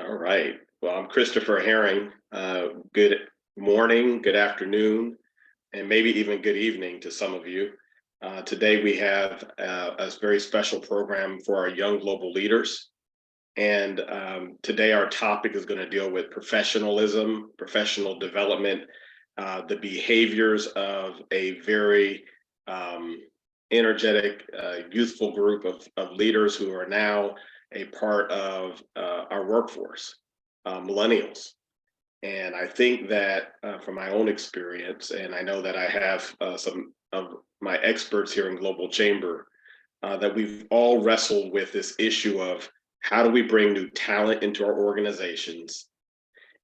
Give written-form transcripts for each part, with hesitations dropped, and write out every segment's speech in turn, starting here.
All right. Well, I'm Christopher Herring. Good morning, good afternoon, and maybe even good evening to some of you. Today we have a very special program for our young global leaders. And today our topic is going to deal with professionalism, professional development, the behaviors of a very energetic, youthful group of leaders who are now a part of our workforce, millennials. And I think that from my own experience, and I know that I have some of my experts here in Global Chamber, that we've all wrestled with this issue of how do we bring new talent into our organizations?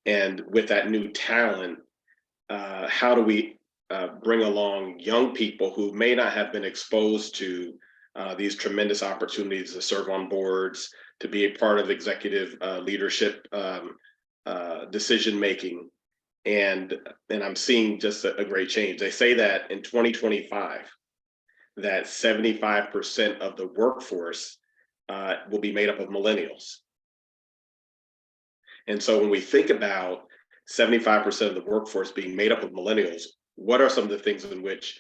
And with that new talent, how do we bring along young people who may not have been exposed to these tremendous opportunities to serve on boards, to be a part of executive leadership decision making, and I'm seeing just a great change. They say that in 2025, that 75% of the workforce will be made up of millennials. And so when we think about 75% of the workforce being made up of millennials, what are some of the things in which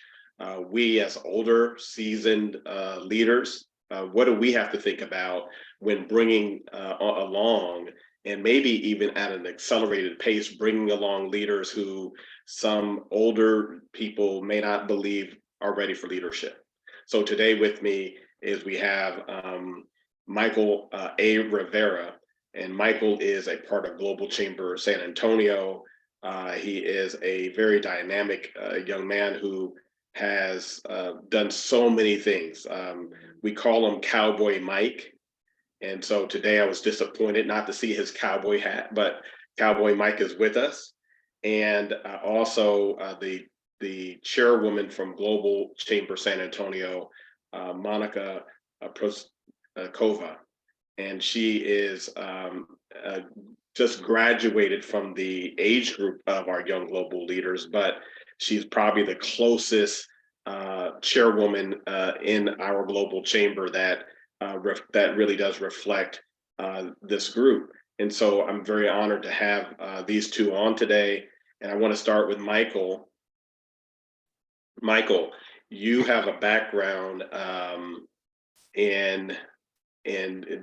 we as older, seasoned leaders, what do we have to think about when bringing along, and maybe even at an accelerated pace, bringing along leaders who some older people may not believe are ready for leadership? So today with me is we have Michael A. Rivera, and Michael is a part of Global Chamber San Antonio. He is a very dynamic young man who has done so many things. We call him Cowboy Mike. And so today I was disappointed not to see his cowboy hat, but Cowboy Mike is with us. And also the chairwoman from Global Chamber San Antonio, Monica Kova. And she is just graduated from the age group of our young global leaders, but she's probably the closest chairwoman in our global chamber that really does reflect this group. And so I'm very honored to have these two on today. And I want to start with Michael. Michael, you have a background in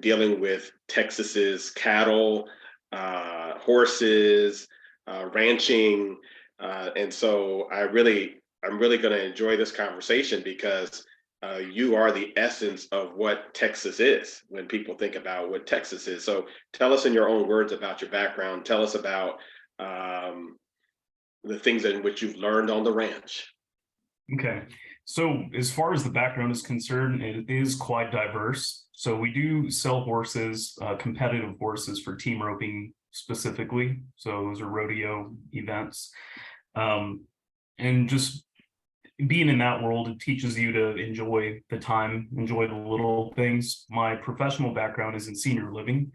dealing with Texas's cattle, horses, ranching, and so I'm really going to enjoy this conversation because you are the essence of what Texas is when people think about what Texas is. So tell us in your own words about your background. Tell us about the things in which you've learned on the ranch. Okay, so as far as the background is concerned, it is quite diverse. So we do sell horses, competitive horses for team roping specifically. So those are rodeo events. And just being in that world, it teaches you to enjoy the time, enjoy the little things. My professional background is in senior living.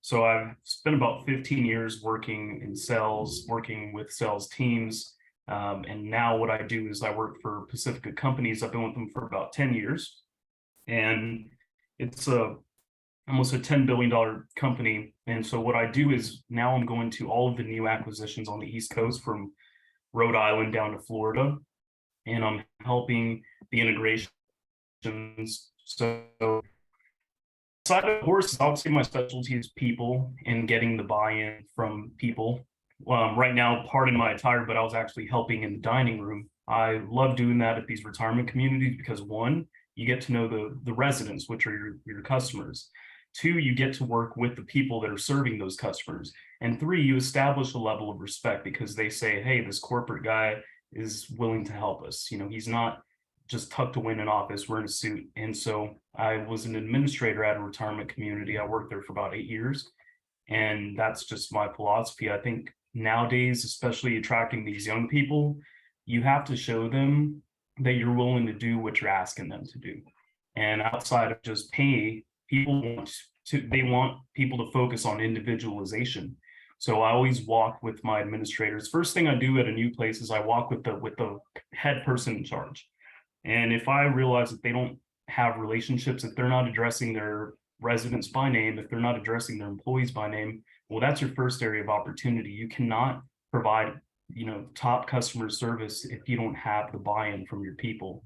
So I've spent about 15 years working in sales, working with sales teams. And now what I do is I work for Pacifica companies. I've been with them for about 10 years. And it's almost a $10 billion company. And so what I do is now I'm going to all of the new acquisitions on the East Coast from Rhode Island down to Florida. And I'm helping the integrations. So aside of horses, I would say my specialty is people and getting the buy-in from people. Right now, pardon my attire, but I was actually helping in the dining room. I love doing that at these retirement communities because one, you get to know the residents, which are your customers. Two, you get to work with the people that are serving those customers. And three, you establish a level of respect because they say, hey, this corporate guy is willing to help us. You know, he's not just tucked away in an office, we're in a suit. And so I was an administrator at a retirement community. I worked there for about 8 years. And that's just my philosophy. I think nowadays, especially attracting these young people, you have to show them that you're willing to do what you're asking them to do. And outside of just pay, they want people to focus on individualization. So I always walk with my administrators. First thing I do at a new place is I walk with the head person in charge. And if I realize that they don't have relationships, if they're not addressing their residents by name, if they're not addressing their employees by name, Well, that's your first area of opportunity. You cannot provide, top customer service if you don't have the buy-in from your people.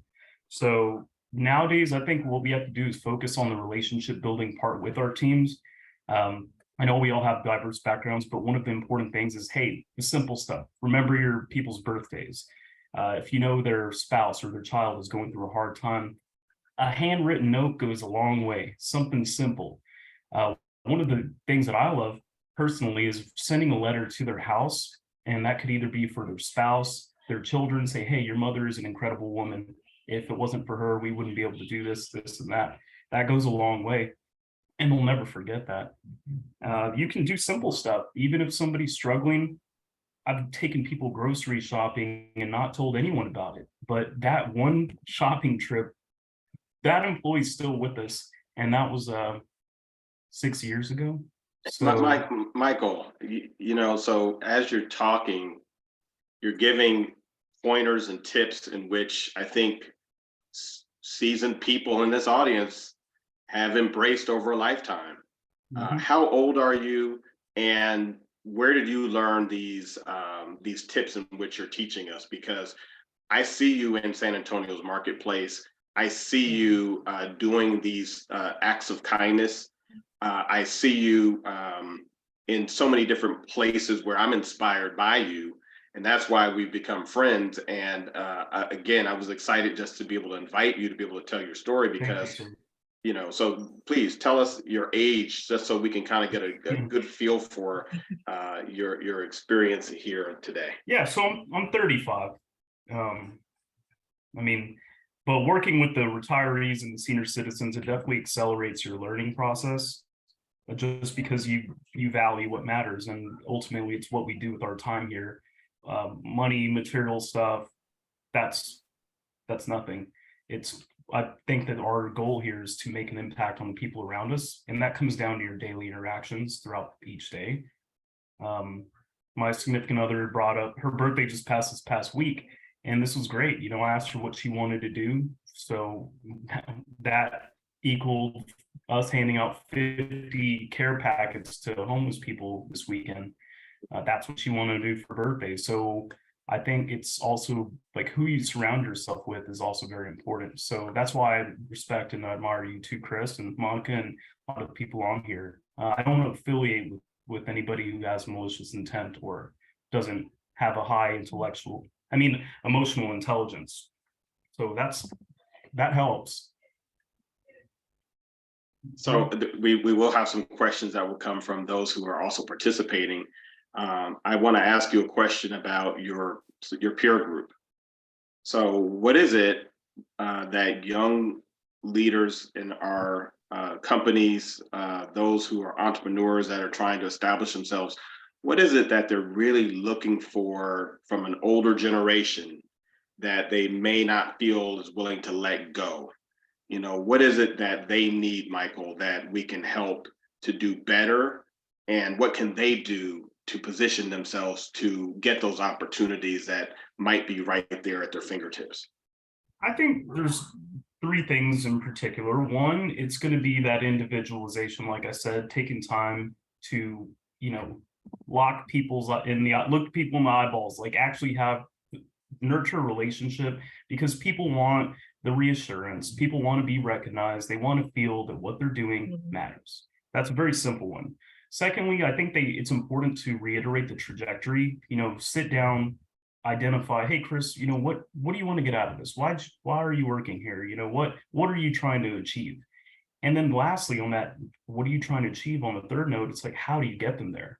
So nowadays, I think what we have to do is focus on the relationship building part with our teams. I know we all have diverse backgrounds, but one of the important things is, hey, the simple stuff. Remember your people's birthdays. If you know their spouse or their child is going through a hard time, a handwritten note goes a long way. Something simple. One of the things that I love personally is sending a letter to their house, and that could either be for their spouse, their children, say, hey, your mother is an incredible woman. If it wasn't for her, we wouldn't be able to do this, this, and that. That goes a long way, and they'll never forget that. You can do simple stuff, even if somebody's struggling. I've taken people grocery shopping and not told anyone about it, but that one shopping trip, that employee's still with us, and that was 6 years ago. So Michael, so as you're talking, you're giving pointers and tips in which I think seasoned people in this audience have embraced over a lifetime. How old are you, and where did you learn these tips in which you're teaching us? Because I see you in San Antonio's marketplace. I see you doing these acts of kindness. I see you in so many different places where I'm inspired by you. And that's why we've become friends. And again, I was excited just to be able to invite you to be able to tell your story, because, so please tell us your age, just so we can kind of get a good feel for your experience here today. Yeah, so I'm 35. But working with the retirees and the senior citizens, it definitely accelerates your learning process, just because you value what matters, and ultimately it's what we do with our time here. Money, material stuff, that's nothing. I think that our goal here is to make an impact on the people around us, and that comes down to your daily interactions throughout each day. My significant other brought up her birthday just passed this past week, and this was great. I asked her what she wanted to do, so that equaled us handing out 50 care packets to homeless people this weekend. That's what she wanted to do for birthday. So I think it's also like who you surround yourself with is also very important. So that's why I respect and admire you too, Chris and Monica, and a lot of people on here. I don't affiliate with anybody who has malicious intent or doesn't have a high emotional intelligence. So that helps. So we will have some questions that will come from those who are also participating. I want to ask you a question about your peer group. So what is it that young leaders in our companies, those who are entrepreneurs that are trying to establish themselves, what is it that they're really looking for from an older generation that they may not feel is willing to let go? What is it that they need, Michael, that we can help to do better? And what can they do to position themselves to get those opportunities that might be right there at their fingertips? I think there's three things in particular. One, it's going to be that individualization, like I said, taking time to, look people in the eyeballs, like actually nurture a relationship, because people want the reassurance. People want to be recognized. They want to feel that what they're doing matters. That's a very simple one. Secondly, I think it's important to reiterate the trajectory. Sit down, identify, hey, Chris, what do you want to get out of this? Why are you working here? What are you trying to achieve? And then lastly, on that, what are you trying to achieve on the third note? It's like, how do you get them there?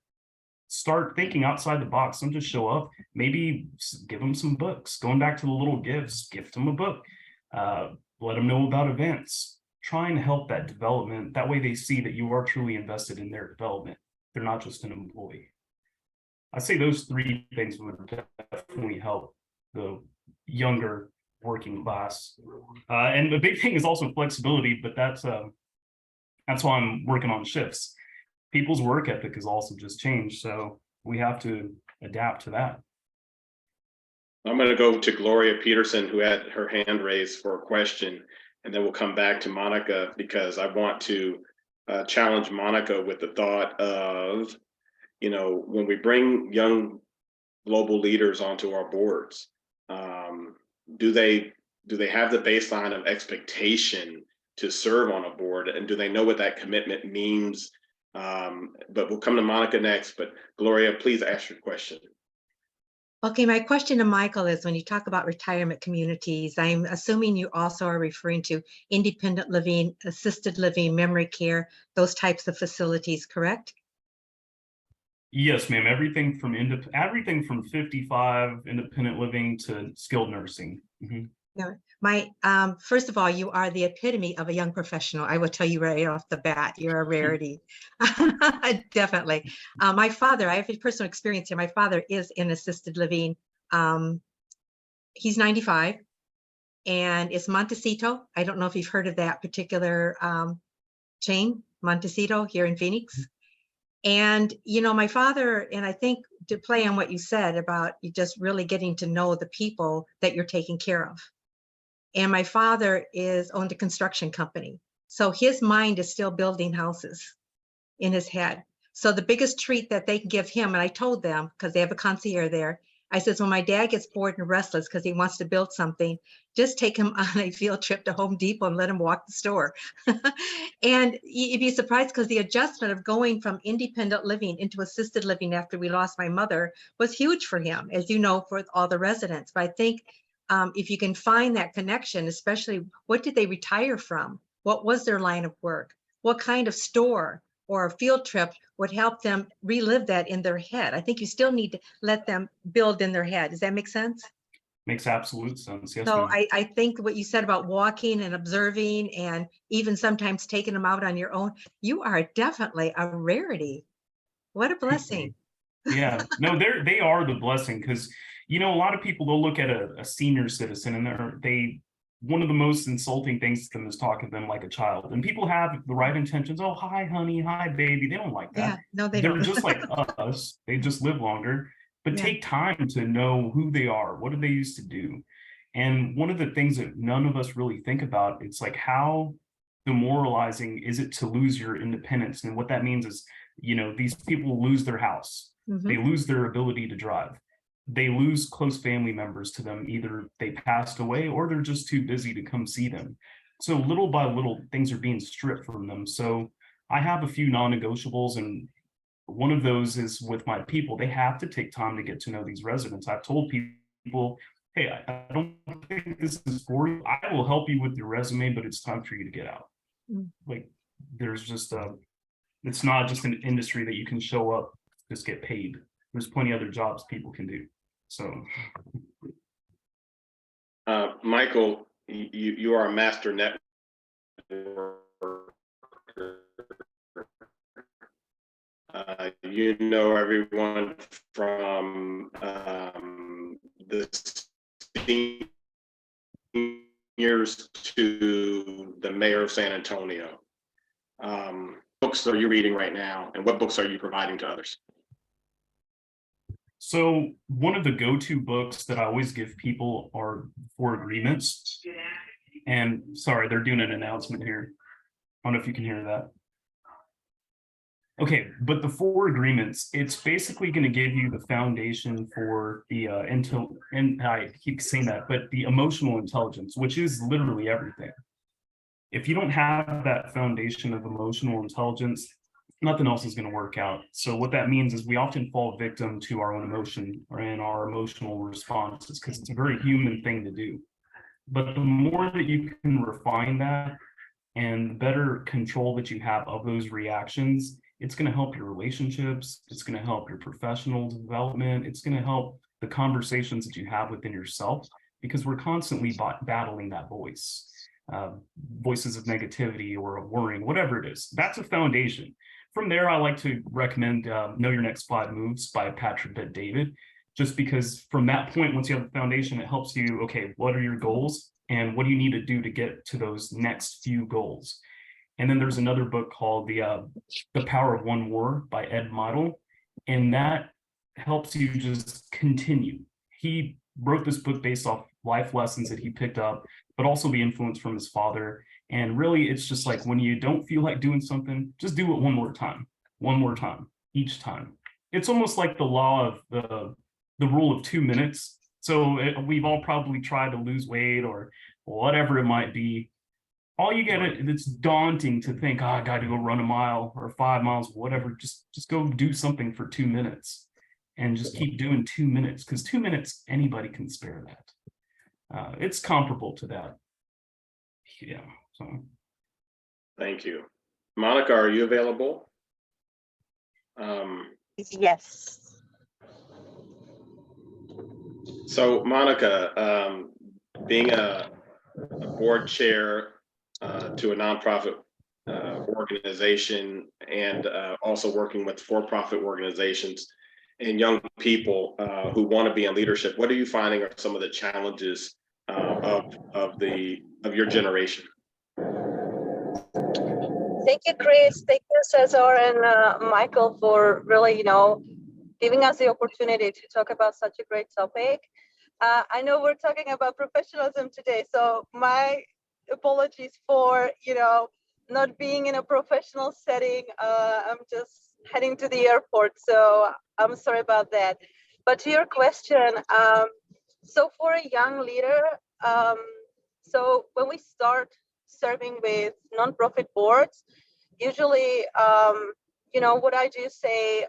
Start thinking outside the box. Don't just show up. Maybe give them some books. Going back to the little gifts, gift them a book. Let them know about events. Try and help that development. That way they see that you are truly invested in their development. They're not just an employee. I say those three things would definitely help the younger working class. And the big thing is also flexibility, but that's why I'm working on shifts. People's work ethic has also just changed, so we have to adapt to that. I'm going to go to Gloria Peterson, who had her hand raised for a question, and then we'll come back to Monica, because I want to challenge Monica with the thought of when we bring young global leaders onto our boards, do they have the baseline of expectation to serve on a board, and do they know what that commitment means? But we'll come to Monica next. But Gloria, please ask your question. Okay, my question to Michael is, when you talk about retirement communities, I'm assuming you also are referring to independent living, assisted living, memory care, those types of facilities, correct? Yes, ma'am. Everything from 55 independent living to skilled nursing. Mm-hmm. No, first of all, you are the epitome of a young professional. I will tell you right off the bat, you're a rarity. Definitely. My father, I have a personal experience here. My father is in assisted living. He's 95, and it's Montecito. I don't know if you've heard of that particular chain, Montecito, here in Phoenix. And, my father, and I think to play on what you said about you just really getting to know the people that you're taking care of. And my father owned a construction company. So his mind is still building houses in his head. So the biggest treat that they can give him, and I told them, because they have a concierge there, I said, when my dad gets bored and restless because he wants to build something, just take him on a field trip to Home Depot and let him walk the store. And you'd be surprised, because the adjustment of going from independent living into assisted living after we lost my mother was huge for him, as you know, for all the residents. But I think if you can find that connection, especially what did they retire from? What was their line of work? What kind of store or a field trip would help them relive that in their head? I think you still need to let them build in their head. Does that make sense? Makes absolute sense. Yes, So ma'am. I think what you said about walking and observing and even sometimes taking them out on your own, you are definitely a rarity. What a blessing. Yeah, no, they are the blessing, because a lot of people, they'll look at a senior citizen and one of the most insulting things to them is talking to them like a child. And people have the right intentions. Oh, hi, honey. Hi, baby. They don't like that. Yeah, no, they They're don't. just like us. They just live longer. But Yeah. take time to know who they are. What do they used to do? And one of the things that none of us really think about, it's like, how demoralizing is it to lose your independence? And what that means is, these people lose their house. They lose their ability to drive. They lose close family members to them. Either they passed away or they're just too busy to come see them. So little by little, things are being stripped from them. So I have a few non-negotiables, and one of those is with my people. They have to take time to get to know these residents. I've told people, hey, I don't think this is for you. I will help you with your resume, but it's time for you to get out. Like, there's just it's not just an industry that you can show up, just get paid. There's plenty of other jobs people can do. So, Michael, you are a master networker. You know everyone from the seniors to the mayor of San Antonio. Books are you reading right now, and what books are you providing to others? So one of the go-to books that I always give people are 4 Agreements. And sorry, they're doing an announcement here. I don't know if you can hear that. Okay, but the 4 Agreements, it's basically going to give you the foundation for the and I keep saying that, but the emotional intelligence, which is literally everything. If you don't have that foundation of emotional intelligence, nothing else is going to work out. So what that means is we often fall victim to our own emotion and our emotional responses, because it's a very human thing to do. But the more that you can refine that and the better control that you have of those reactions, it's going to help your relationships. It's going to help your professional development. It's going to help the conversations that you have within yourself, because we're constantly battling that voice. Voices of negativity or of worrying, whatever it is. That's a foundation. From there, I like to recommend Know Your Next 5 Moves by Patrick Bet-David, just because from that point, once you have the foundation, it helps you, okay, what are your goals and what do you need to do to get to those next few goals? And then there's another book called The Power of One War by Ed Midel, and that helps you just continue. He wrote this book based off life lessons that he picked up, but also the influence from his father. And really, it's just like, when you don't feel like doing something, just do it one more time, each time. it's almost like the law of the rule of 2 minutes. So we've all probably tried to lose weight or whatever it might be. All you get, it's daunting to think, oh, I got to go run a mile or 5 miles, whatever. Just go do something for 2 minutes and just keep doing 2 minutes, because 2 minutes, anybody can spare that. It's comparable to that. Yeah. So. Thank you. Monica, are you available? Yes. So Monica, being a board chair to a nonprofit organization, and also working with for-profit organizations and young people who want to be in leadership, what are you finding are some of the challenges of your generation? Thank you, Chris. Thank you, Cesar and Michael, for really, giving us the opportunity to talk about such a great topic. I know we're talking about professionalism today, so my apologies for, not being in a professional setting. I'm just heading to the airport, so I'm sorry about that. But to your question, so for a young leader, so when we start serving with nonprofit boards, usually, what I do say,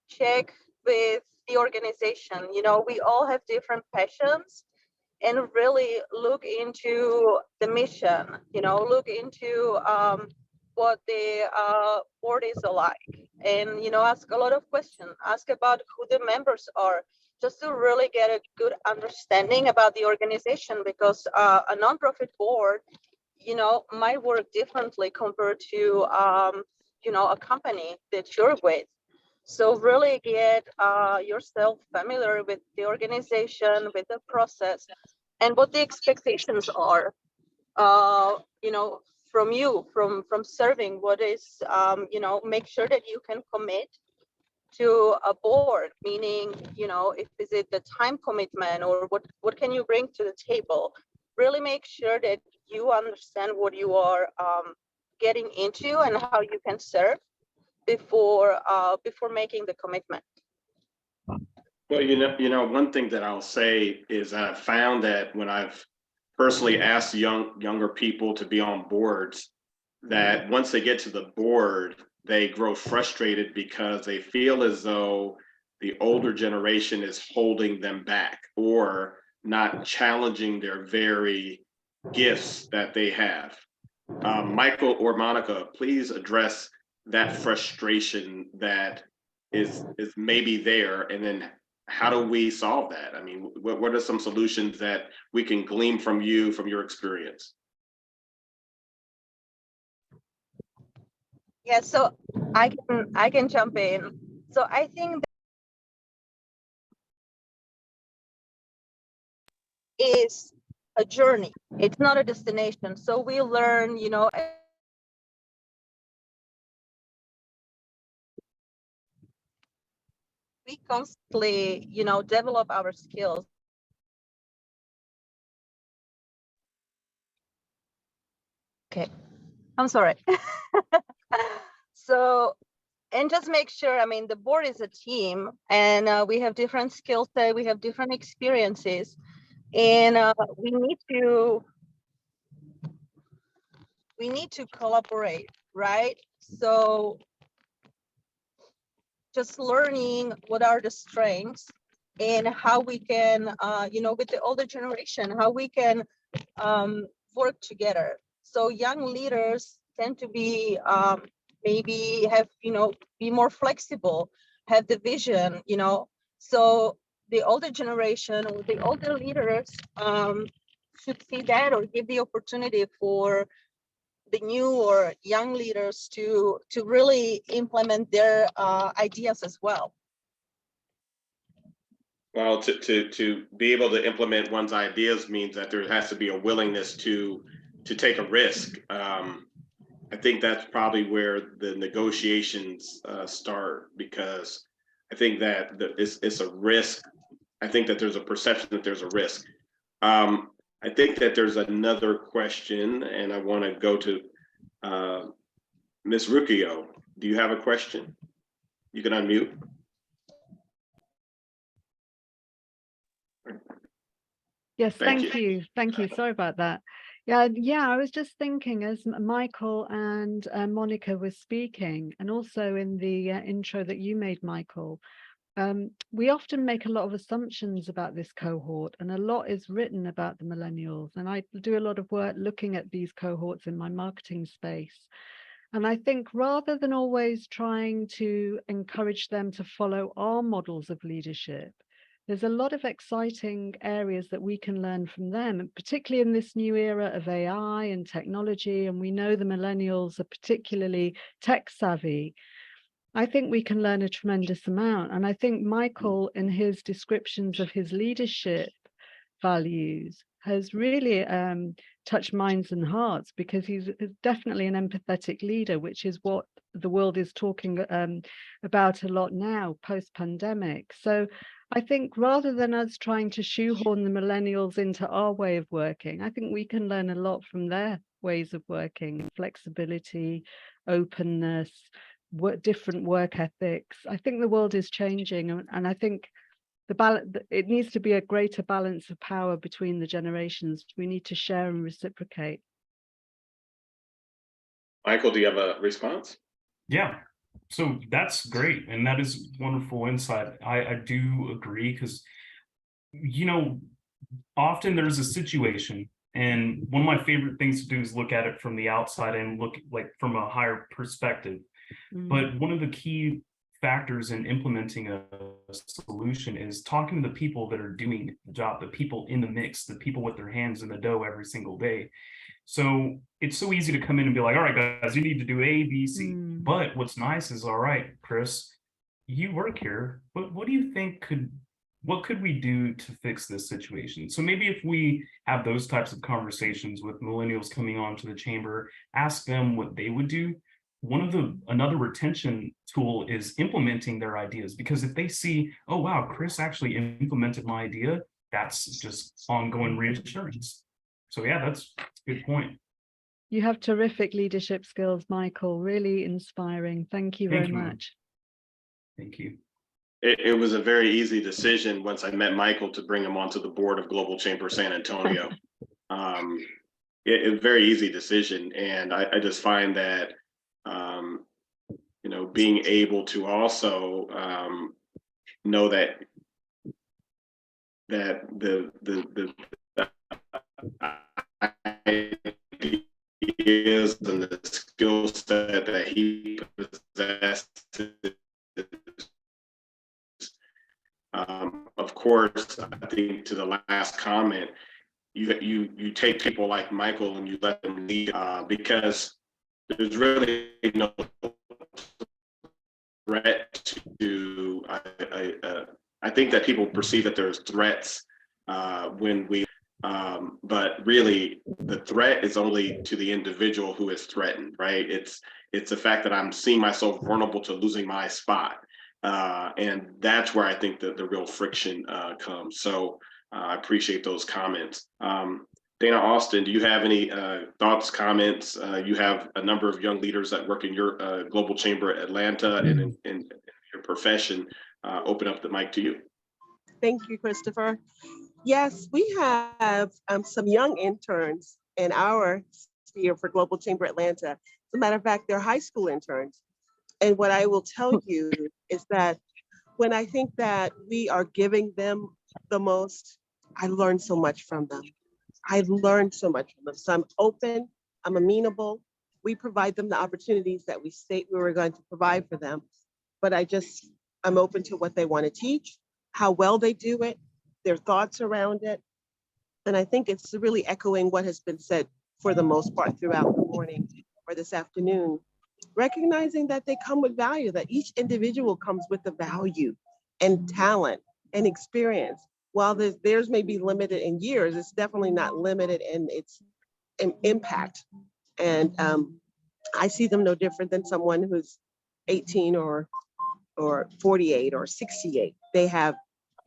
check with the organization. We all have different passions, and really look into the mission, look into what the board is like, and, ask a lot of questions, ask about who the members are, just to really get a good understanding about the organization, because a nonprofit board, might work differently compared to, a company that you're with. So really get yourself familiar with the organization, with the process, and what the expectations are, from you, from serving. What is, make sure that you can commit to a board, meaning, if is it the time commitment, or what can you bring to the table? Really make sure that you understand what you are getting into and how you can serve before making the commitment. Well, one thing that I'll say is I've found that when I've personally asked younger people to be on boards, that once they get to the board, they grow frustrated because they feel as though the older generation is holding them back or not challenging their very gifts that they have. Michael or Monica, please address that frustration that is maybe there, and then how do we solve that? I mean, what are some solutions that we can glean from you, from your experience? Yeah, so I can jump in. So I think that is a journey. It's not a destination. So we learn, we constantly, develop our skills. Okay, I'm sorry. So, and just make sure, the board is a team, and we have different skill set, we have different experiences, and we need to collaborate, right? So just learning what are the strengths and how we can, with the older generation, how we can work together. So young leaders tend to be maybe have, be more flexible, have the vision, so the older generation or the older leaders should see that, or give the opportunity for the new or young leaders to really implement their ideas as well. Well, to be able to implement one's ideas means that there has to be a willingness to take a risk. I think that's probably where the negotiations start, because I think that it's a risk. I think that there's a perception that there's a risk. I think that there's another question, and I want to go to Ms. Rukio. Do you have a question? You can unmute. Yes, Thank thank you. Thank you. Sorry about that. Yeah, I was just thinking as Michael and Monica were speaking, and also in the intro that you made, Michael, we often make a lot of assumptions about this cohort, and a lot is written about the millennials. And I do a lot of work looking at these cohorts in my marketing space. And I think rather than always trying to encourage them to follow our models of leadership, there's a lot of exciting areas that we can learn from them, and particularly in this new era of AI and technology. And we know the millennials are particularly tech savvy. I think we can learn a tremendous amount. And I think Michael, in his descriptions of his leadership values, has really touched minds and hearts, because he's definitely an empathetic leader, which is what the world is talking about a lot now, post-pandemic. So I think rather than us trying to shoehorn the millennials into our way of working, I think we can learn a lot from their ways of working: flexibility, openness, different work ethics. I think the world is changing, and I think it needs to be a greater balance of power between the generations. We need to share and reciprocate. Michael, do you have a response? Yeah, so that's great, and that is wonderful insight. I do agree, because often there's a situation, and one of my favorite things to do is look at it from the outside and look like from a higher perspective. But one of the key factors in implementing a solution is talking to the people that are doing the job, the people in the mix, the people with their hands in the dough every single day. So it's so easy to come in and be like, all right, guys, you need to do A, B, C. But what's nice is, all right, Chris, you work here, but what do you think what could we do to fix this situation? So maybe if we have those types of conversations with millennials coming onto the chamber, ask them what they would do. Another retention tool is implementing their ideas, because if they see, oh wow, Chris actually implemented my idea, that's just ongoing reassurance. So yeah, that's a good point. You have terrific leadership skills, Michael. Really inspiring. Thank you very much. Thank you. It was a very easy decision once I met Michael to bring him onto the board of Global Chamber San Antonio. It was a very easy decision, and I just find that being able to also know that the ideas and the skill set that he possesses, of course, I think to the last comment, you take people like Michael and you let them lead, because there's really no threat to. I think that people perceive that there's threats when we, but really the threat is only to the individual who is threatened, right? It's the fact that I'm seeing myself vulnerable to losing my spot, and that's where I think that the real friction comes. So I appreciate those comments. Dana Austin, do you have any thoughts, comments? You have a number of young leaders that work in your Global Chamber at Atlanta and in your profession. Open up the mic to you. Thank you, Christopher. Yes, we have some young interns in our sphere for Global Chamber Atlanta. As a matter of fact, they're high school interns. And what I will tell you is that when I think that we are giving them the most, I learn so much from them. I learned so much from them. So I'm open, I'm amenable. We provide them the opportunities that we state we were going to provide for them. But I'm open to what they want to teach, how well they do it, their thoughts around it. And I think it's really echoing what has been said for the most part throughout the morning or this afternoon, recognizing that they come with value, that each individual comes with the value and talent and experience. While theirs may be limited in years, it's definitely not limited in its impact. And I see them no different than someone who's 18 or 48 or 68. They have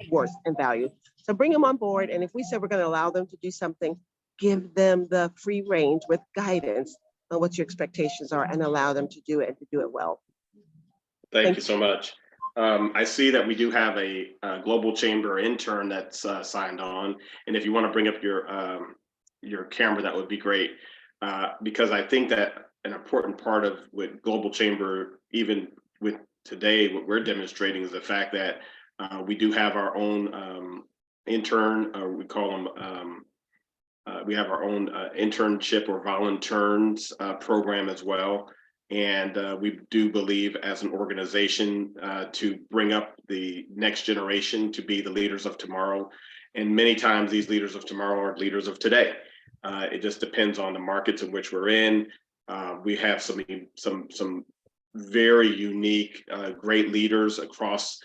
worth and value. So bring them on board. And if we said we're going to allow them to do something, give them the free range with guidance on what your expectations are and allow them to do it and to do it well. Thank you so much. I see that we do have a Global Chamber intern that's signed on, and if you want to bring up your camera, that would be great, because I think that an important part of what Global Chamber, even with today, what we're demonstrating is the fact that we do have our own intern, we call them. We have our own internship or volunteers program as well. And we do believe as an organization to bring up the next generation to be the leaders of tomorrow. And many times these leaders of tomorrow are leaders of today. It just depends on the markets in which we're in. We have some very unique, great leaders across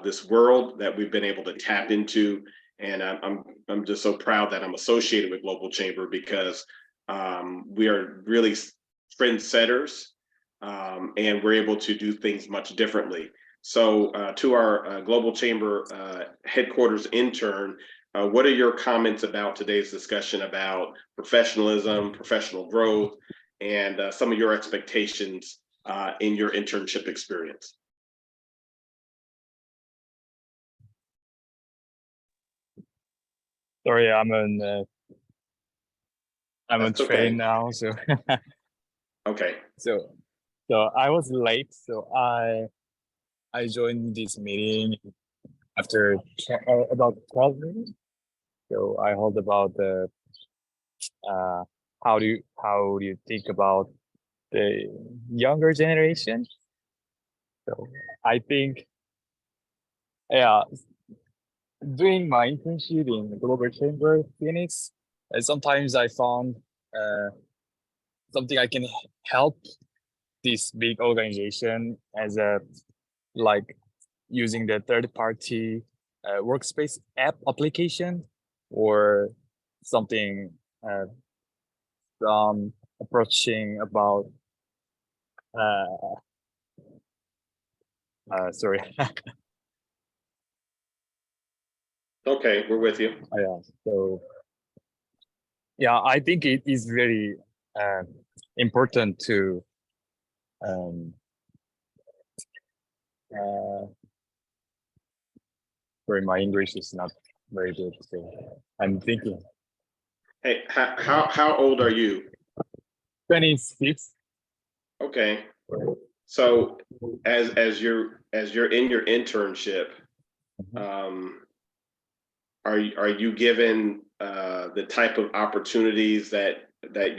this world that we've been able to tap into. And I'm just so proud that I'm associated with Global Chamber, because we are really trendsetters, and we're able to do things much differently. So to our Global Chamber headquarters intern, what are your comments about today's discussion about professionalism, professional growth, and some of your expectations in your internship experience? Sorry, I'm on That's train okay. now, so Okay. so I was late, so I joined this meeting after about 12 minutes. So I heard about the how do you think about the younger generation? So I think, yeah, doing my internship in Global Chamber Phoenix, sometimes I found something I can help this big organization as a like using the third-party workspace app application, or something approaching about sorry. Okay, we're with you. Yeah, so yeah, I think it is very important to sorry, my English is not very good, so I'm thinking. Hey, how old are you? 26. Okay. So as you're in your internship, are you given the type of opportunities that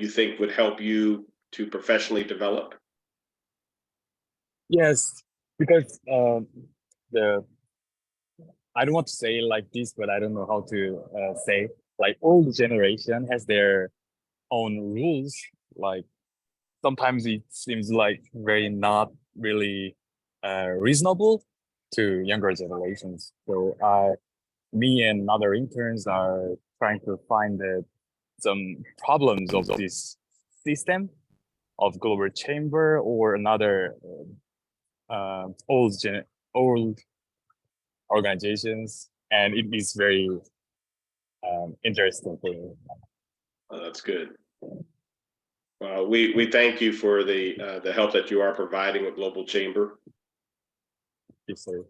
you think would help you to professionally develop? Yes, because I don't want to say like this, but I don't know how to say, like, old generation has their own rules. Like sometimes it seems like very not really reasonable to younger generations. So me and other interns are trying to find some problems of this system of Global Chamber or another old organizations, and it is very interesting for me. Oh, that's good. Well, we thank you for the help that you are providing with Global Chamber. Yes, sir.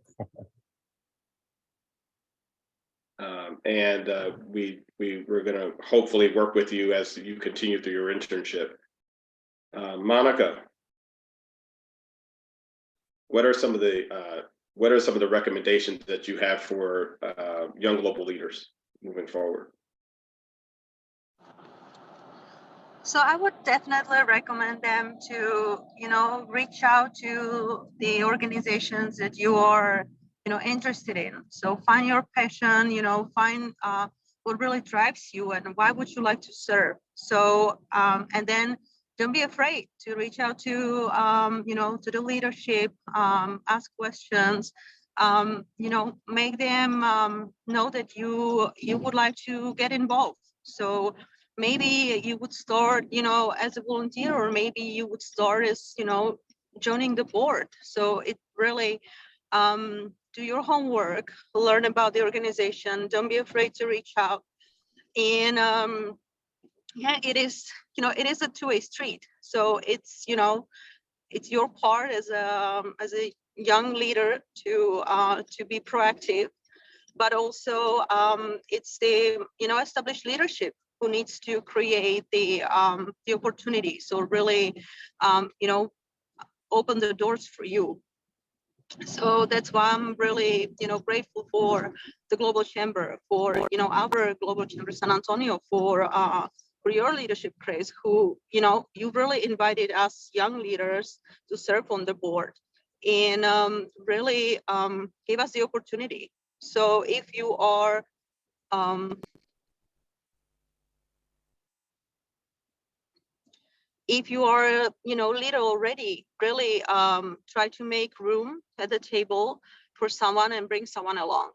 And we're going to hopefully work with you as you continue through your internship. Monica, what are some of the recommendations that you have for young global leaders moving forward? So I would definitely recommend them to, reach out to the organizations that you are, interested in. So find your passion, find what really drives you and why would you like to serve. So, and then don't be afraid to reach out to, to the leadership, ask questions, make them know that you would like to get involved. So maybe you would start, as a volunteer, or maybe you would start as, joining the board. So it really, do your homework, learn about the organization, don't be afraid to reach out. And yeah, it is a two-way street. So it's, it's your part as a young leader to be proactive, but also it's the established leadership who needs to create the opportunity. So really, open the doors for you. So that's why I'm really, grateful for the Global Chamber, for our Global Chamber San Antonio, for your leadership, Chris, who you really invited us young leaders to serve on the board, and really gave us the opportunity. So if you are leader already, really try to make room at the table for someone and bring someone along.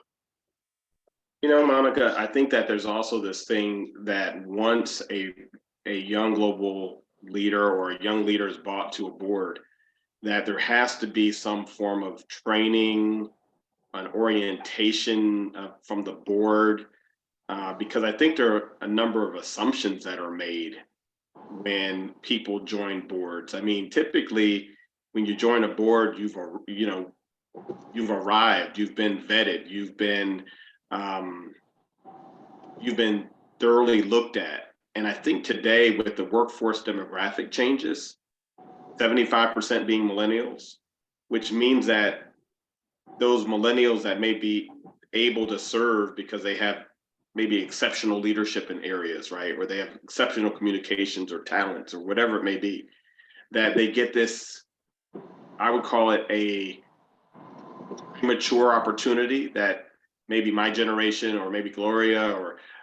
Monica, I think that there's also this thing that once a young global leader or a young leader is brought to a board, that there has to be some form of training, an orientation from the board, because I think there are a number of assumptions that are made when people join boards. I mean, typically when you join a board, you've arrived, you've been vetted, you've been thoroughly looked at. And I think today with the workforce demographic changes, 75% being millennials, which means that those millennials that may be able to serve because they have maybe exceptional leadership in areas, right? Or they have exceptional communications or talents or whatever it may be, that they get this, I would call it a mature opportunity that maybe my generation or maybe Gloria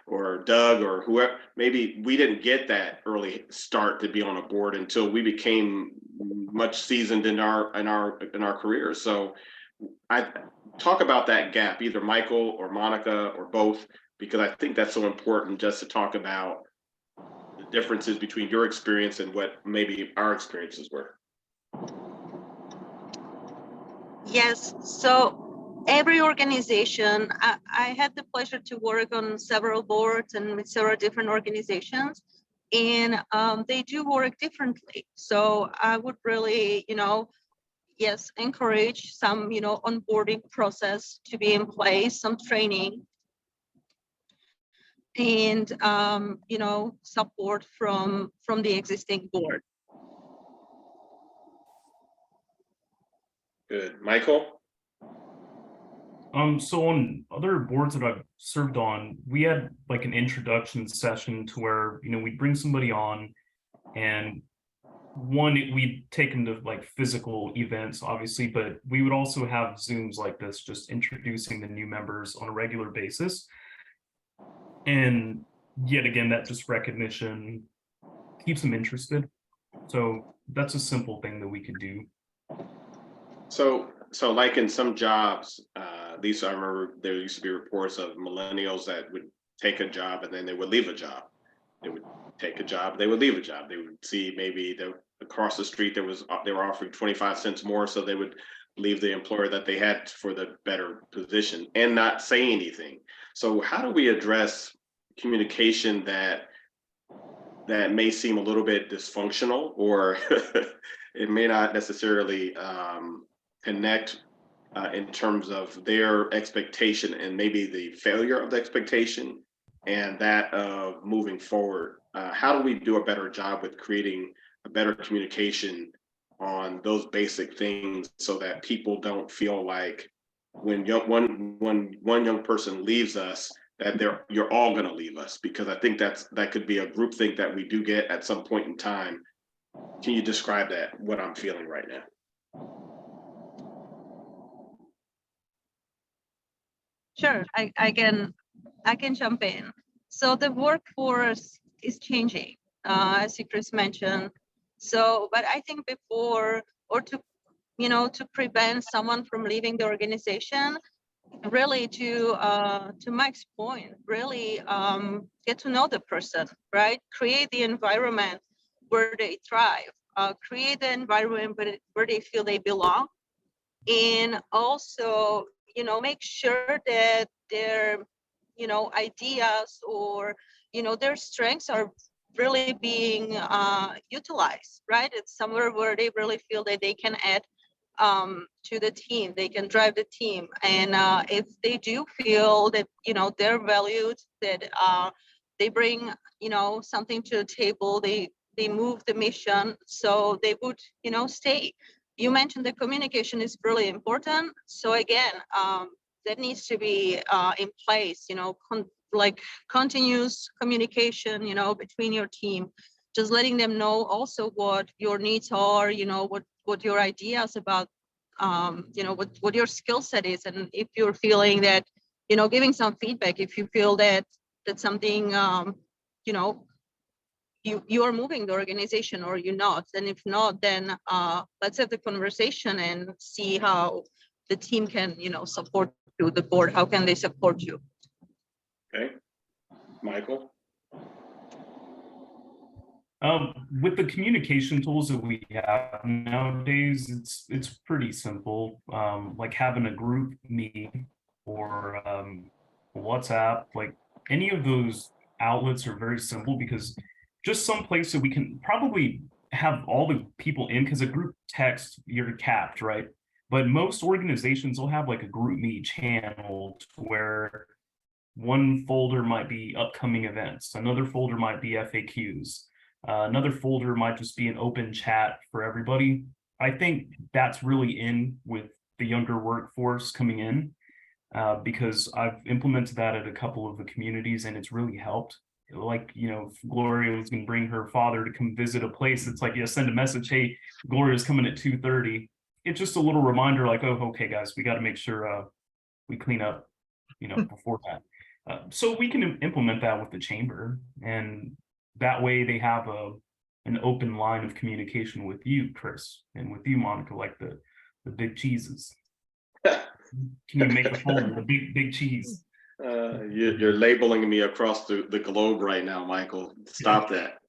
or Doug or whoever, maybe we didn't get that early start to be on a board until we became much seasoned in our careers. So I talk about that gap, either Michael or Monica or both, because I think that's so important just to talk about the differences between your experience and what maybe our experiences were. Yes, so every organization, I had the pleasure to work on several boards and with several different organizations, and they do work differently. So I would really, yes, encourage some, onboarding process to be in place, some training, and, support from the existing board. Good. Michael? So on other boards that I've served on, we had like an introduction session to where, we'd bring somebody on, and we'd take them to like physical events, obviously, but we would also have Zooms like this, just introducing the new members on a regular basis. And yet again, that just recognition keeps them interested. So that's a simple thing that we could do. So like in some jobs, I remember there used to be reports of millennials that would take a job and then they would leave a job. They would take a job, they would leave a job. They would see maybe across the street they were offering 25 cents more, so they would leave the employer that they had for the better position and not say anything. So how do we address communication that may seem a little bit dysfunctional, or it may not necessarily connect in terms of their expectation and maybe the failure of the expectation and that of moving forward? How do we do a better job with creating a better communication on those basic things so that people don't feel like when one young person leaves us, that you're all going to leave us? Because I think that could be a group think that we do get at some point in time. Can you describe that, what I'm feeling right now? Sure, I can jump in. So the workforce is changing, as Chris mentioned. So, but I think before, or to prevent someone from leaving the organization, really to Mike's point, really get to know the person, right? Create the environment where they thrive, create the environment where they feel they belong, and also, make sure that their, ideas or, their strengths are really being utilized, right? It's somewhere where they really feel that they can add to the team. They can drive the team. And if they do feel that, they're valued, that they bring, something to the table, they move the mission, so they would, stay. You mentioned the communication is really important. So again, that needs to be in place, like continuous communication, between your team, just letting them know also what your needs are, what your ideas about, what your skill set is. And if you're feeling that, giving some feedback, if you feel that something, you are moving the organization or you're not. And if not, then let's have the conversation and see how the team can, support you, the board, how can they support you? Okay, Michael? With the communication tools that we have nowadays, it's pretty simple. Like having a group meeting or WhatsApp, like any of those outlets are very simple, because just some place that we can probably have all the people in, because a group text, you're capped, right? But most organizations will have like a group meet channel where one folder might be upcoming events, another folder might be FAQs, another folder might just be an open chat for everybody. I think that's really in with the younger workforce coming in, because I've implemented that at a couple of the communities and it's really helped. Like, if Gloria was going to bring her father to come visit a place, it's like, send a message, hey, Gloria's coming at 2:30. It's just a little reminder, like, oh, okay, guys, we got to make sure we clean up, before that. So we can implement that with the chamber, and that way they have an open line of communication with you, Chris, and with you, Monica, like the big cheeses. Can you make the folder, the big cheese? You're labeling me across the globe right now, Michael. Stop that.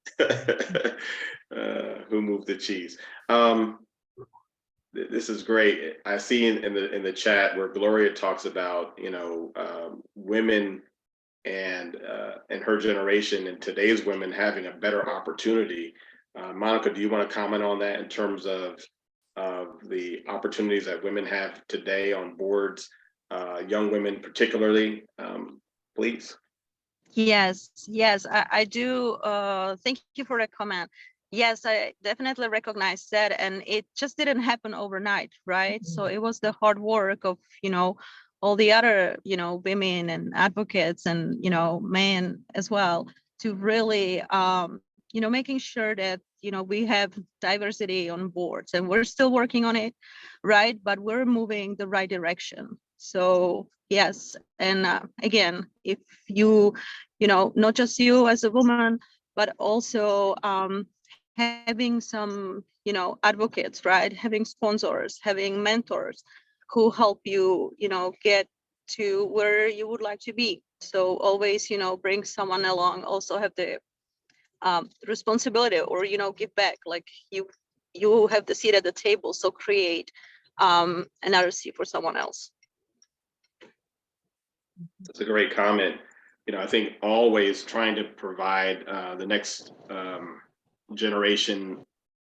Who moved the cheese? This is great. I see in the chat where Gloria talks about women and her generation and today's women having a better opportunity. Monica, do you want to comment on that in terms of the opportunities that women have today on boards? Young women particularly, please. Yes, I do. Thank you for the comment. Yes, I definitely recognize that. And it just didn't happen overnight, right? So it was the hard work of, all the other, women and advocates and, men as well, to really, making sure that, we have diversity on boards, and we're still working on it, right? But we're moving the right direction. So yes, and again, if you, not just you as a woman, but also having some, advocates, right? Having sponsors, having mentors who help you, get to where you would like to be. So always, bring someone along, also have the responsibility, or, give back, like you have the seat at the table, so create another seat for someone else. That's a great comment. I think always trying to provide the next generation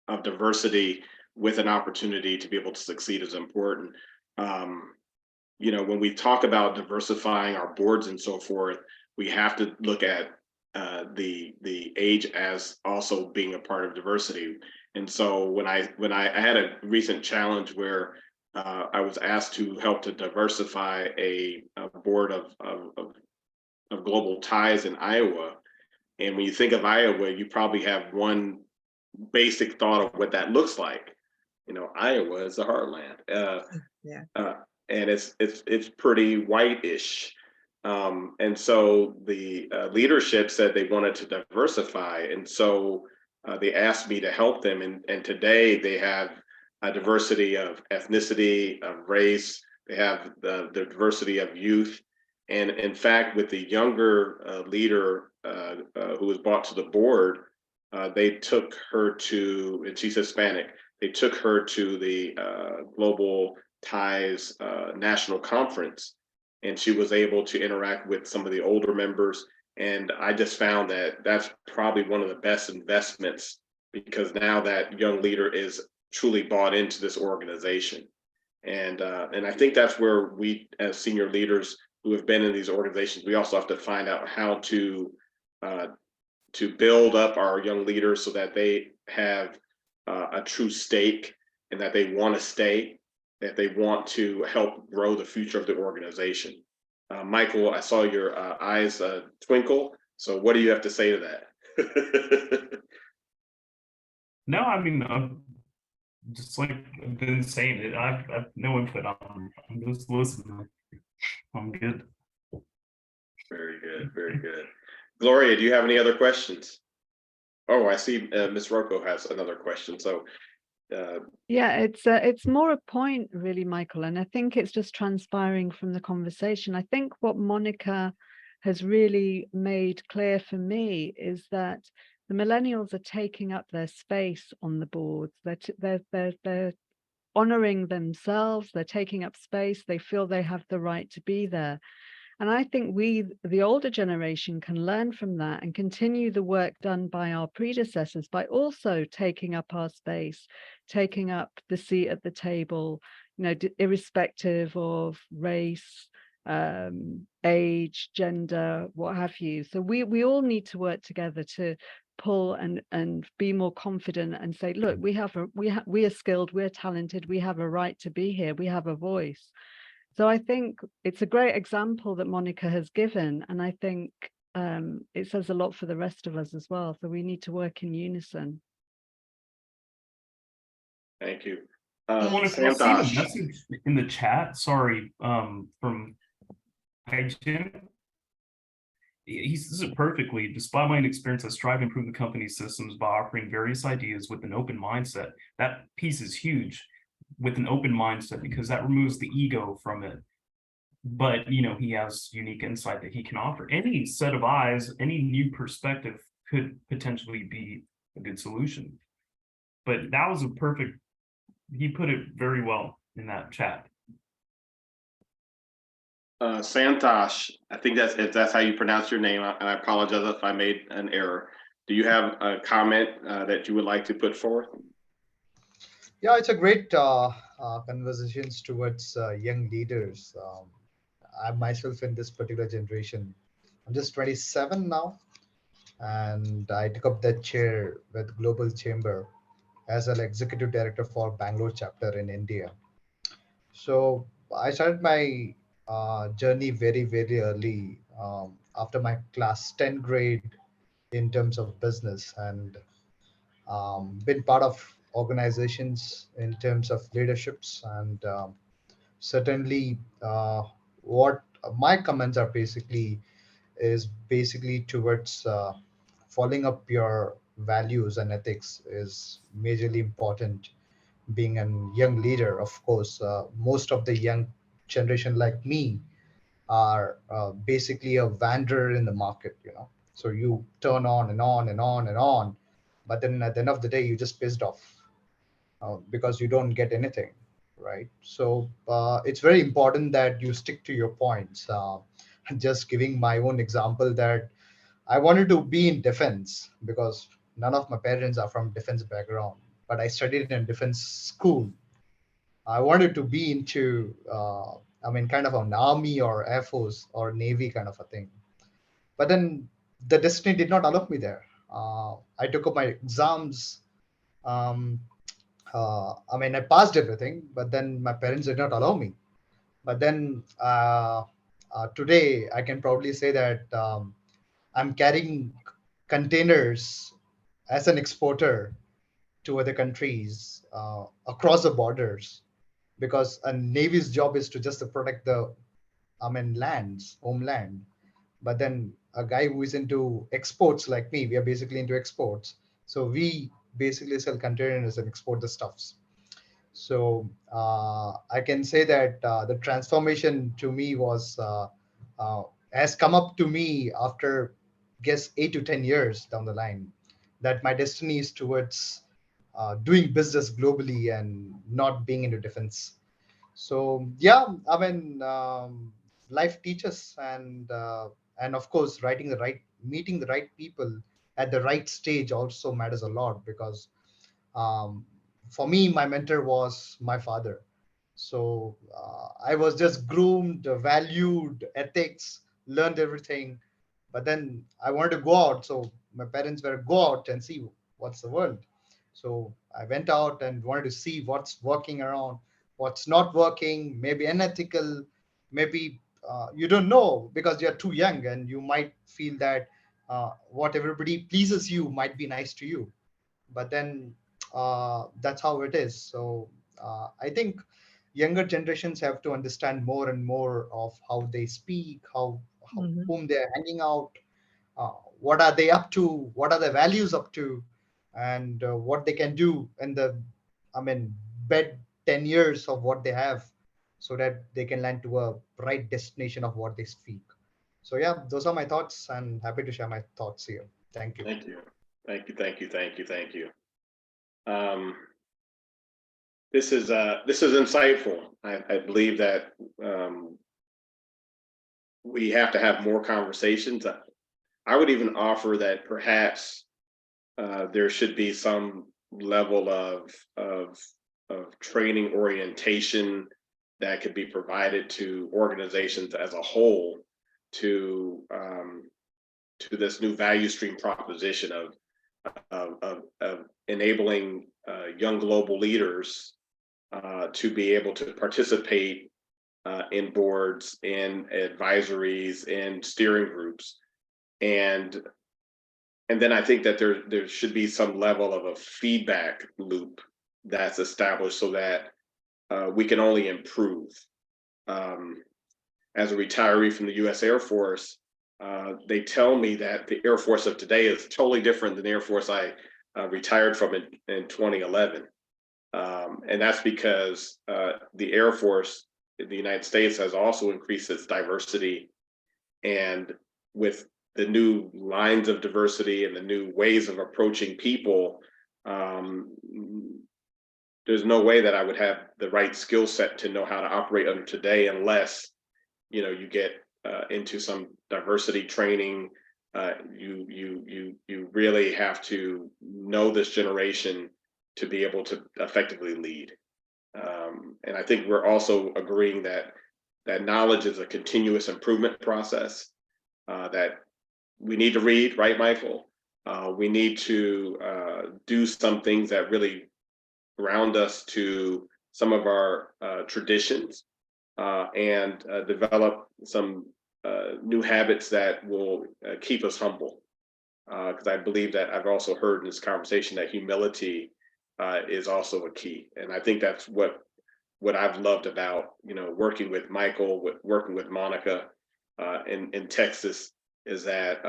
of diversity with an opportunity to be able to succeed is important. When we talk about diversifying our boards and so forth, we have to look at the age as also being a part of diversity. And so when I had a recent challenge where I was asked to help to diversify a board of global ties in Iowa. And when you think of Iowa, you probably have one basic thought of what that looks like. Iowa is the heartland. And it's pretty white-ish. And so the leadership said they wanted to diversify. And so they asked me to help them. And today they have a diversity of ethnicity, of race. They have the diversity of youth. And in fact, with the younger leader who was brought to the board, they took her to, and she's Hispanic, they took her to the Global Ties National Conference, and she was able to interact with some of the older members. And I just found that that's probably one of the best investments, because now that young leader is truly bought into this organization. And I think that's where we, as senior leaders who have been in these organizations, we also have to find out how to build up our young leaders so that they have a true stake and that they want to stay, that they want to help grow the future of the organization. Michael, I saw your eyes twinkle. So what do you have to say to that? No, I mean, just like I've been saying it, I've no input on. I'm just listening. I'm good. Very good, very good. Gloria, do you have any other questions? Oh, I see Ms. Rocco has another question. So yeah, it's more a point really, Michael, and I think it's just transpiring from the conversation. I think what Monica has really made clear for me is that the millennials are taking up their space on the boards. They're honoring themselves. They're taking up space. They feel they have the right to be there. And I think we, the older generation, can learn from that and continue the work done by our predecessors by also taking up our space, taking up the seat at the table, you know, irrespective of race, age, gender, what have you. So we all need to work together to pull and be more confident and say, look, we are skilled, we're talented, we have a right to be here, we have a voice. So I think it's a great example that Monica has given, and I think it says a lot for the rest of us as well. So we need to work in unison. thank you. Monica, I see the message in the chat. Sorry, from Jim. He says it perfectly. Despite my experience, I strive to improve the company's systems by offering various ideas with an open mindset. That piece is huge, with an open mindset, because that removes the ego from it. But you know, he has unique insight that he can offer. Any set of eyes, any new perspective could potentially be a good solution. But that was a perfect, he put it very well in that chat. Santosh, I think if that's how you pronounce your name, and I apologize if I made an error. Do you have a comment that you would like to put forth? Yeah, it's a great conversations towards young leaders. I myself in this particular generation, I'm just 27 now, and I took up that chair with Global Chamber as an executive director for Bangalore chapter in India. So I started my journey very, very early after my class 10 grade in terms of business, and been part of organizations in terms of leaderships. And certainly what my comments are basically is basically towards following up your values and ethics is majorly important. Being a young leader, of course, most of the young generation like me are basically a wanderer in the market, you know. So you turn on and on and on and on, but then at the end of the day, you just pissed off because you don't get anything, right? So it's very important that you stick to your points. Just giving my own example that I wanted to be in defense because none of my parents are from defense background, but I studied in a defense school. I wanted to be into, kind of an army or air force or navy kind of a thing. But then the destiny did not allow me there. I took up my exams. Um, I passed everything, but then my parents did not allow me. But then today, I can proudly say that I'm carrying containers as an exporter to other countries across the borders, because a navy's job is to just to protect the lands, homeland. But then a guy who is into exports like me, we are basically into exports, so we basically sell containers and export the stuffs. So I can say that the transformation to me was has come up to me after, guess, 8 to 10 years down the line, that my destiny is towards doing business globally and not being into defense. So yeah, life teaches, and of course, meeting the right people at the right stage also matters a lot, because um, for me, my mentor was my father. So I was just groomed, valued, ethics, learned everything. But then I wanted to go out. So my parents were go out and see what's the world. So I went out and wanted to see what's working around, what's not working, maybe unethical, maybe you don't know because you're too young and you might feel that what everybody pleases you might be nice to you. But then that's how it is. So I think younger generations have to understand more and more of how they speak, how Mhm. whom they're hanging out, uh, what are they up to, what are their values up to, and what they can do in the, I mean, bed 10 years of what they have, so that they can land to a bright destination of what they speak. So yeah, those are my thoughts, and happy to share my thoughts here. Thank you. Thank you. Thank you. Thank you. Thank you. Thank you. Um, this is insightful. I believe that we have to have more conversations. I would even offer that perhaps there should be some level of training orientation that could be provided to organizations as a whole to this new value stream proposition of enabling young global leaders to be able to participate in boards, in advisories, in steering groups, and then I think that there should be some level of a feedback loop that's established so that we can only improve. As a retiree from the U.S. Air Force, they tell me that the Air Force of today is totally different than the Air Force I retired from in 2011. And that's because the Air Force in the United States has also increased its diversity. And with the new lines of diversity and the new ways of approaching people, there's no way that I would have the right skill set to know how to operate under today unless you get into some diversity training. You really have to know this generation to be able to effectively lead. And I think we're also agreeing that knowledge is a continuous improvement process, that we need to read, right, Michael? We need to do some things that really ground us to some of our traditions, and develop some new habits that will keep us humble. Because I believe that I've also heard in this conversation that humility is also a key. And I think that's what I've loved about working with Michael, working with Monica in Texas, is that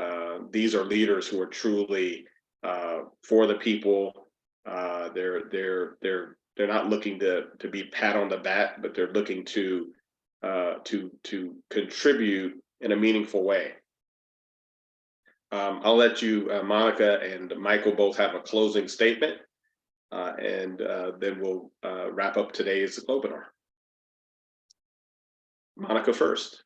these are leaders who are truly for the people. They're not looking to be pat on the back, but they're looking to contribute in a meaningful way. I'll let you, Monica and Michael, both have a closing statement, and then we'll wrap up today's Globinar. Monica first.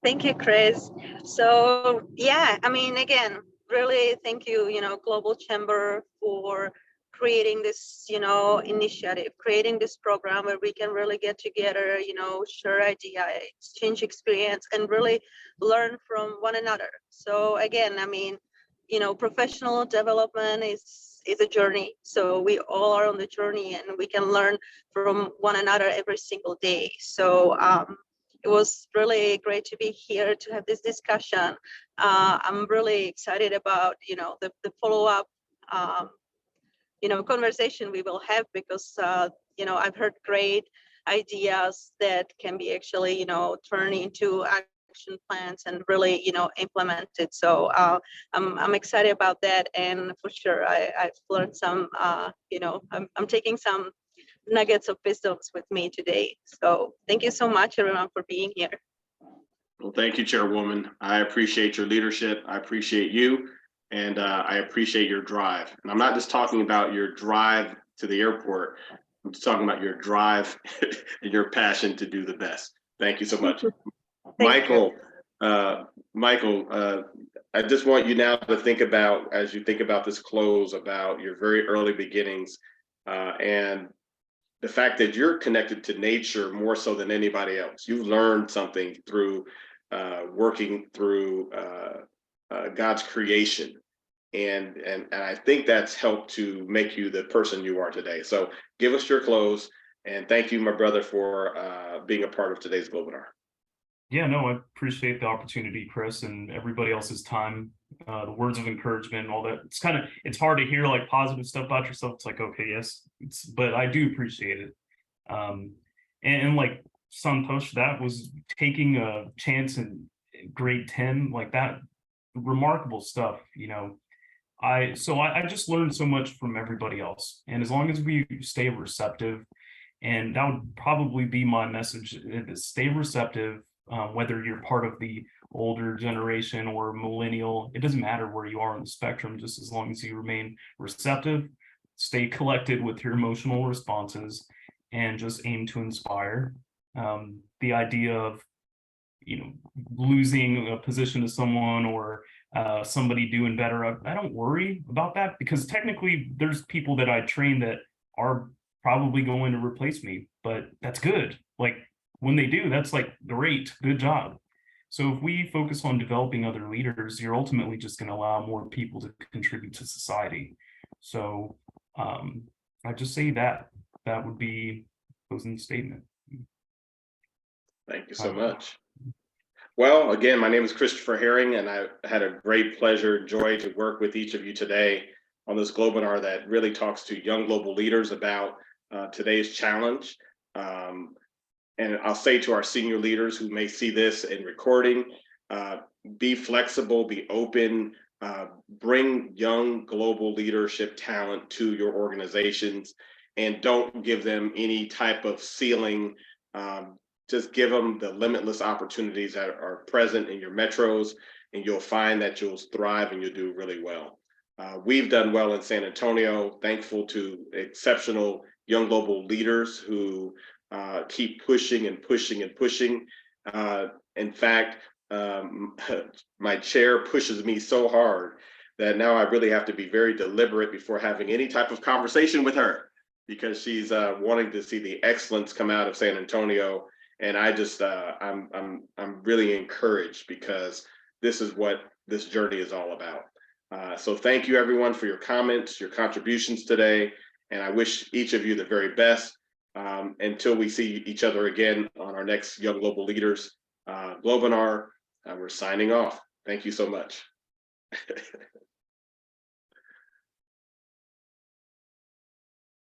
Thank you, Chris. So yeah, I mean, again, really thank you, Global Chamber for creating this, initiative, creating this program where we can really get together, share idea, exchange experience, and really learn from one another. So again, I mean, professional development is a journey. So we all are on the journey, and we can learn from one another every single day. So it was really great to be here to have this discussion. I'm really excited about, the follow-up, conversation we will have, because, I've heard great ideas that can be actually, turned into action plans and really, implemented. So I'm excited about that. And for sure, I've learned some, I'm taking some nuggets of wisdoms with me today. So thank you so much, everyone, for being here. Well, thank you, Chairwoman. I appreciate your leadership. I appreciate you, and I appreciate your drive. And I'm not just talking about your drive to the airport. I'm just talking about your drive and your passion to do the best. Thank you so much. Michael, I just want you now to think about, as you think about this close, about your very early beginnings, and the fact that you're connected to nature more so than anybody else. You've learned something through working through God's creation. And I think that's helped to make you the person you are today. So give us your close, and thank you, my brother, for being a part of today's Globinar. Yeah, no, I appreciate the opportunity, Chris, and everybody else's time, the words of encouragement, all that. It's hard to hear like positive stuff about yourself. It's like, okay, yes, but I do appreciate it. And like Santosh, that was taking a chance in grade 10, like that, remarkable stuff, you know. I just learned so much from everybody else. And as long as we stay receptive, and that would probably be my message, stay receptive, whether you're part of the older generation or millennial, it doesn't matter where you are on the spectrum, just as long as you remain receptive, stay collected with your emotional responses, and just aim to inspire. The idea of, you know, losing a position to someone or somebody doing better, I don't worry about that, because technically there's people that I train that are probably going to replace me, but that's good. Like when they do, that's like great, good job. So if we focus on developing other leaders, you're ultimately just going to allow more people to contribute to society. So I just say that would be closing statement. Thank you so much. Well, again, my name is Christopher Herring, and I had a great pleasure and joy to work with each of you today on this Globinar that really talks to young global leaders about today's challenge. And I'll say to our senior leaders who may see this in recording, be flexible, be open, bring young global leadership talent to your organizations, and don't give them any type of ceiling. Just give them the limitless opportunities that are present in your metros, and you'll find that you'll thrive and you'll do really well. We've done well in San Antonio, thankful to exceptional young global leaders who keep pushing and pushing and pushing. In fact, my chair pushes me so hard that now I really have to be very deliberate before having any type of conversation with her, because she's wanting to see the excellence come out of San Antonio. And I just, I'm really encouraged, because this is what this journey is all about. So thank you everyone for your comments, your contributions today. And I wish each of you the very best until we see each other again on our next Young Global Leaders Globinar. We're signing off. Thank you so much.